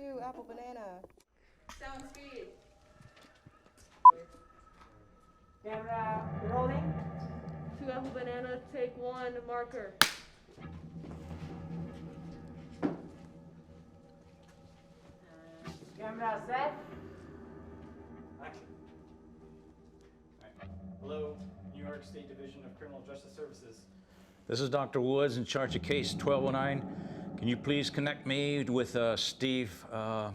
2, apple, banana. Sound speed. Camera rolling. 2, apple, banana, take 1, marker. Camera set. Action. All right. Hello, New York State Division of Criminal Justice Services. This is Dr. Woods in charge of case 1209. Can you please connect me with Steve, what's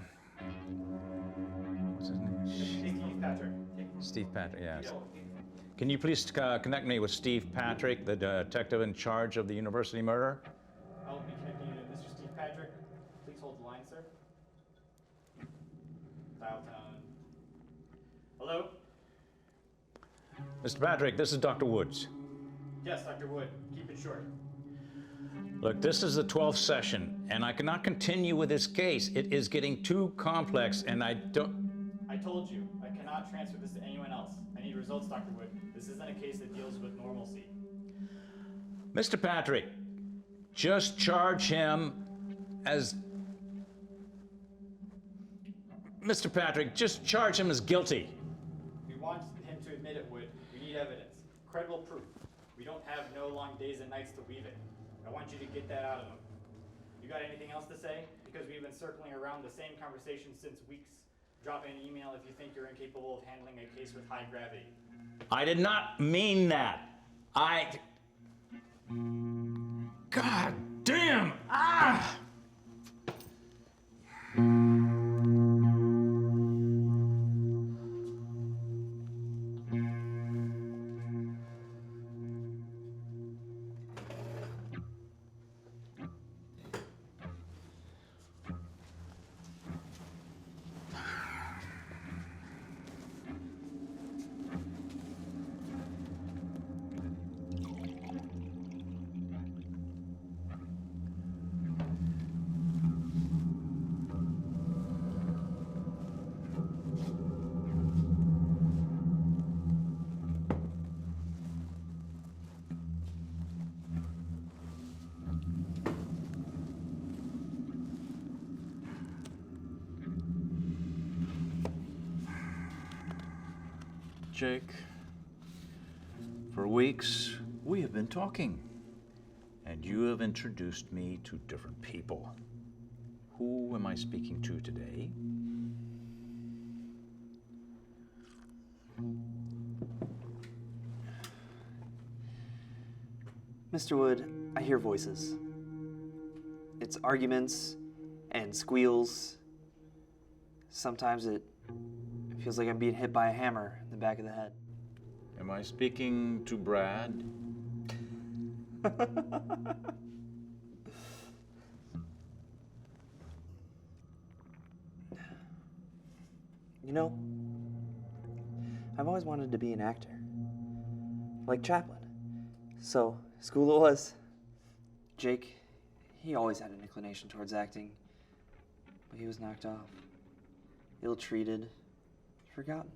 his name? Steve Patrick. Steve Patrick, yes. Can you please connect me with Steve Patrick, the detective in charge of the university murder? I'll be connecting you to Mr. Steve Patrick. Please hold the line, sir. Dial tone. Hello? Mr. Patrick, this is Dr. Woods. Yes, Dr. Wood. Keep it short. Look, this is the 12th session, and I cannot continue with this case. It is getting too complex, and I told you, I cannot transfer this to anyone else. I need results, Dr. Wood. This isn't a case that deals with normalcy. Mr. Patrick, just charge him as... Mr. Patrick, just charge him as guilty. We want him to admit it, Wood. We need evidence. Credible proof. We don't have no long days and nights to weave it. I want you to get that out of him. You got anything else to say? Because we've been circling around the same conversation since weeks. Drop me an email if you think you're incapable of handling a case with high gravity. I did not mean that. God damn! Ah! Jake, for weeks we have been talking, and you have introduced me to different people. Who am I speaking to today? Mr. Wood, I hear voices. It's arguments and squeals. Sometimes it feels like I'm being hit by a hammer in the back of the head. Am I speaking to Brad? You know, I've always wanted to be an actor, like Chaplin. So, school it was. Jake, he always had an inclination towards acting, but he was knocked off, ill-treated, forgotten.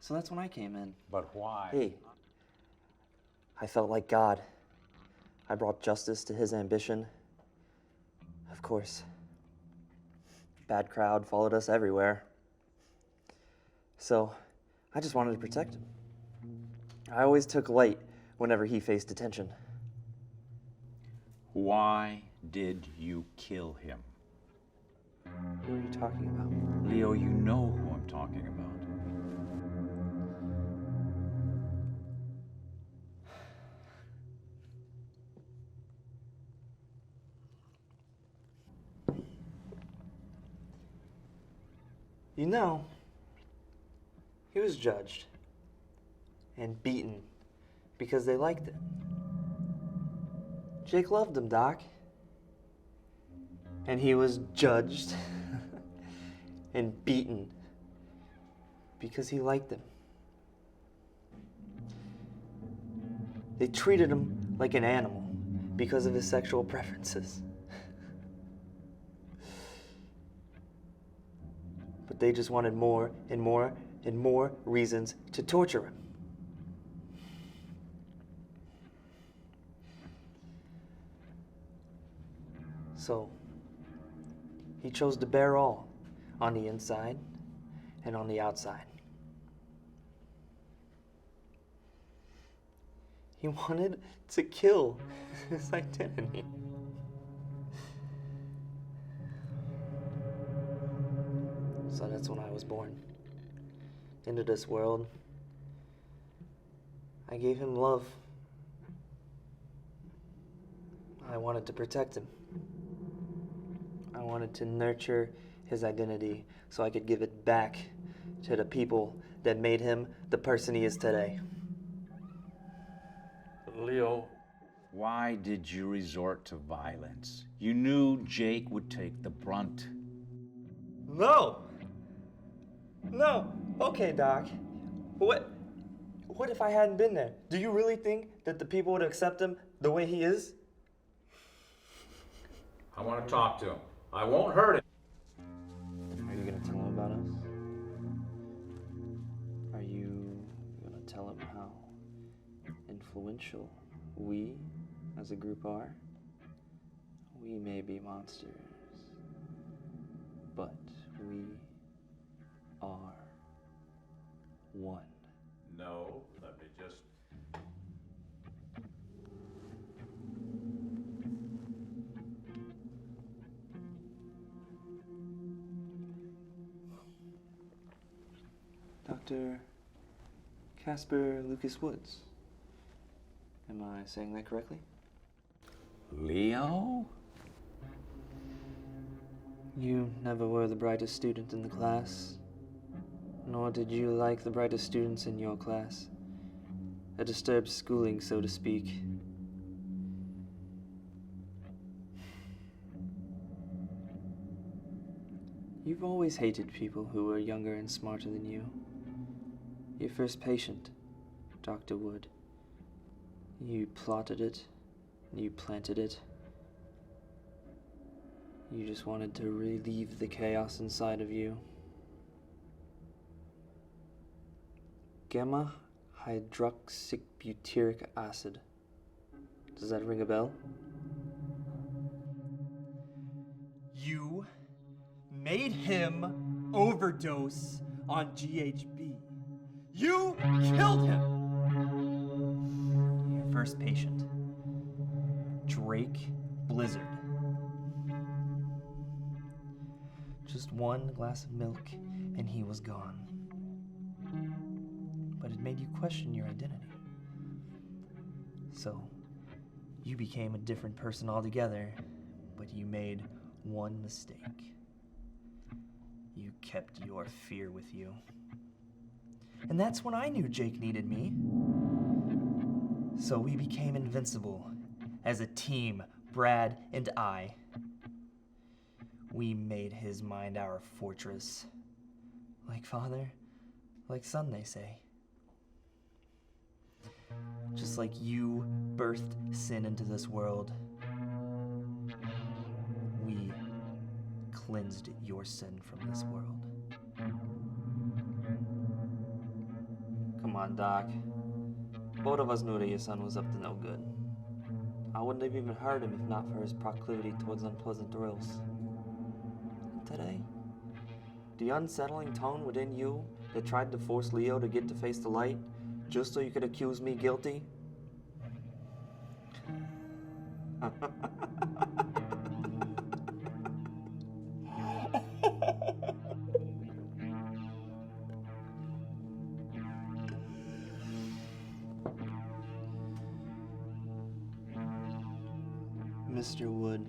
So that's when I came in. But why? Hey, I felt like God. I brought justice to his ambition. Of course, bad crowd followed us everywhere. So I just wanted to protect him. I always took light whenever he faced attention. Why did you kill him? Who are you talking about? Leo, you know who I'm talking about. You know, he was judged and beaten because they liked it. Jake loved him, Doc. And he was judged and beaten because he liked him. They treated him like an animal because of his sexual preferences. But they just wanted more and more and more reasons to torture him. So, He chose to bear all, on the inside and on the outside. He wanted to kill his identity. So that's when I was born. Into this world. I gave him love. I wanted to protect him. I wanted to nurture his identity so I could give it back to the people that made him the person he is today. Leo, why did you resort to violence? You knew Jake would take the brunt. No! No! Okay, Doc. What if I hadn't been there? Do you really think that the people would accept him the way he is? I want to talk to him. I won't hurt him. Are you gonna tell him about us? Are you gonna tell him how influential we as a group are? We may be monsters, but we are one. No, let me just... Dr. Casper Lucas Woods. Am I saying that correctly? Leo? You never were the brightest student in the class, nor did you like the brightest students in your class. A disturbed schooling, so to speak. You've always hated people who were younger and smarter than you. Your first patient, Dr. Wood. You plotted it, you planted it. You just wanted to relieve the chaos inside of you. Gamma hydroxybutyric acid. Does that ring a bell? You made him overdose on GHB. You killed him! Your first patient, Drake Blizzard. Just one glass of milk and he was gone. But it made you question your identity. So, you became a different person altogether, but you made one mistake. You kept your fear with you. And that's when I knew Jake needed me. So we became invincible as a team, Brad and I. We made his mind our fortress. Like father, like son, they say. Just like you birthed sin into this world, we cleansed your sin from this world. Come on, Doc. Both of us knew that your son was up to no good. I wouldn't have even heard him if not for his proclivity towards unpleasant thrills. And today, the unsettling tone within you that tried to force Leo to get to face the light just so you could accuse me guilty. Mr. Wood,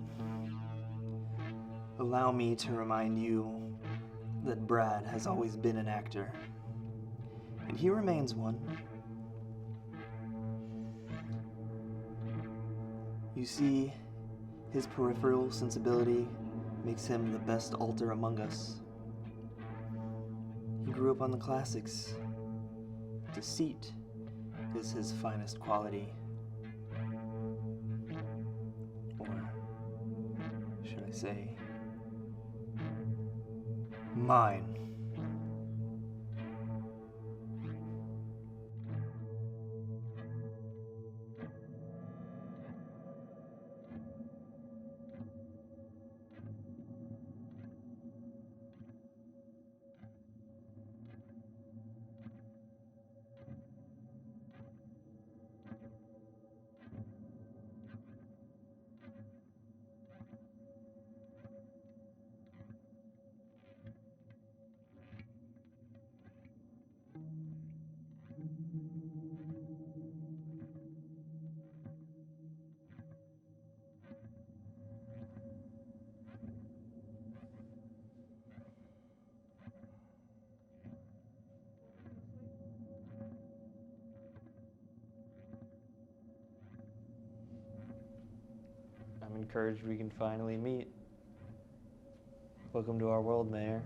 allow me to remind you that Brad has always been an actor, and he remains one. You see, his peripheral sensibility makes him the best alter among us. He grew up on the classics. Deceit is his finest quality. Or should I say, mine. I'm encouraged we can finally meet. Welcome to our world, Mayor.